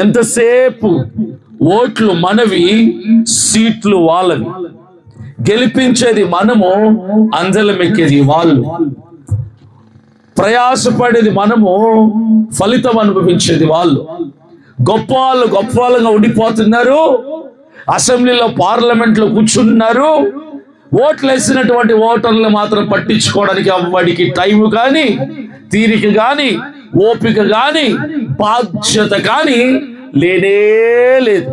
ఎంతసేపు ఓట్లు మనవి, సీట్లు వాళ్ళవి. గెలిపించేది మనము, అందలం ఎక్కేది వాళ్ళు. ప్రయాసపడేది మనము, ఫలితం అనుభవించేది వాళ్ళు. గొప్ప వాళ్ళుగా ఉండిపోతున్నారు. అసెంబ్లీలో, పార్లమెంట్లో కూర్చున్నారు. ఓట్లు వేసినటువంటి ఓటర్లు మాత్రం పట్టించుకోవడానికి అవ్వడికి టైం కానీ, తీరిక కానీ, ఓపిక కానీ, బాధ్యత కానీ లేనే లేదు.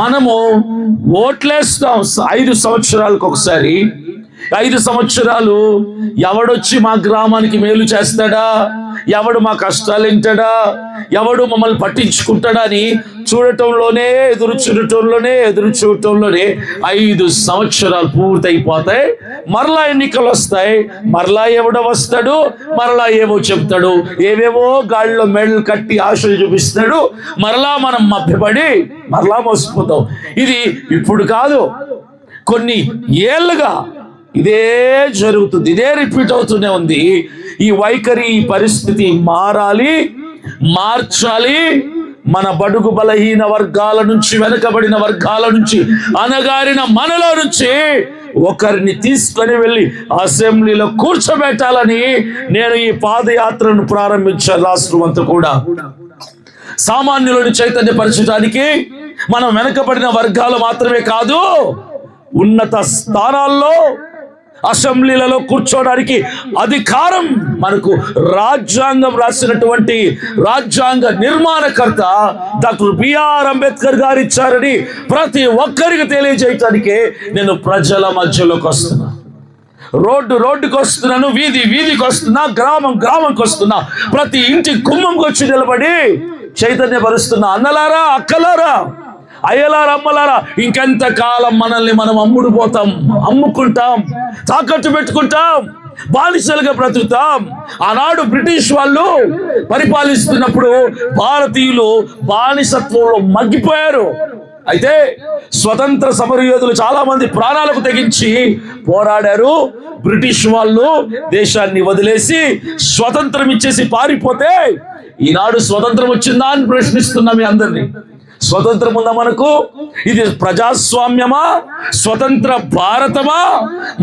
మనము ఓట్లేస్తాం 5 సంవత్సరాలకు ఒకసారి. 5 సంవత్సరాలు ఎవడొచ్చి మా గ్రామానికి మేలు చేస్తాడా, ఎవడు మా కష్టాలు వింటాడా, ఎవడు మమ్మల్ని పట్టించుకుంటాడా అని ఎదురు చూడటంలోనే 5 సంవత్సరాలు పూర్తయిపోతాయి. మరలా ఎన్నికలు వస్తాయి. మరలా ఎవడో వస్తాడు, మరలా ఏవో చెప్తాడు, ఏవేవో గాళ్ళలో మెడలు కట్టి ఆశలు చూపిస్తాడు. మరలా మనం మభ్యపడి మరలా మోసపోతాం. ఇది ఇప్పుడు కాదు, కొన్ని ఏళ్ళుగా ఇదే జరుగుతుంది, ఇదే రిపీట్ అవుతూనే ఉంది. ఈ వైఖరి, ఈ పరిస్థితి మార్చాలి. మన బడుగు బలహీన వర్గాల నుంచి, వెనుకబడిన వర్గాల నుంచి, అనగారిన మనలో నుంచి ఒకరిని తీసుకొని వెళ్ళి అసెంబ్లీలో కూర్చోబెట్టాలని నేను ఈ పాదయాత్రను ప్రారంభించాను. రాష్ట్రం అంతా కూడా సామాన్యులను చైతన్యపరచడానికి, మనం వెనుకబడిన వర్గాలు మాత్రమే కాదు, ఉన్నత స్థానాల్లో అసెంబ్లీలలో కూర్చోడానికి అధికారం మనకు రాజ్యాంగం రాసినటువంటి రాజ్యాంగ నిర్మాణకర్త డాక్టర్ బిఆర్ అంబేద్కర్ గారు ఇచ్చారని ప్రతి ఒక్కరికి తెలియజేయటానికి నేను ప్రజల మధ్యలోకి వస్తున్నా. రోడ్డుకి వస్తున్నాను, వీధికి వస్తున్నా, గ్రామంకి వస్తున్నా. ప్రతి ఇంటి గుమ్మంకి వచ్చి నిలబడి చైతన్యపరుస్తున్నా. అన్నలారా, అక్కలారా, అయ్యలారా, అమ్మలారా, ఇంకెంతకాలం మనల్ని మనం అమ్ముకుంటాం, తాకట్టు పెట్టుకుంటాం, బానిసలుగా బ్రతుకుతాం. ఆనాడు బ్రిటిష్ వాళ్ళు పరిపాలిస్తున్నప్పుడు భారతీయులు బానిసత్వంలో మగ్గిపోయారు. అయితే స్వతంత్ర సమరయోధులు చాలా మంది ప్రాణాలకు తెగించి పోరాడారు. బ్రిటిష్ వాళ్ళు దేశాన్ని వదిలేసి స్వతంత్రం ఇచ్చేసి పారిపోతే ఈనాడు స్వతంత్రం వచ్చిందా అని ప్రశ్నిస్తున్నా మీ అందరినీ. స్వతంత్రం ఉందా మనకు? ఇది ప్రజాస్వామ్యమా, స్వతంత్ర భారతమా?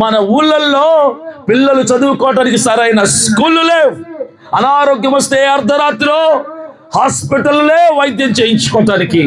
మన ఊళ్ళల్లో పిల్లలు చదువుకోవటానికి సరైన స్కూళ్ళు లేవు. అనారోగ్యం వస్తే అర్ధరాత్రిలో హాస్పిటల్లో వైద్యం చేయించుకోవటానికి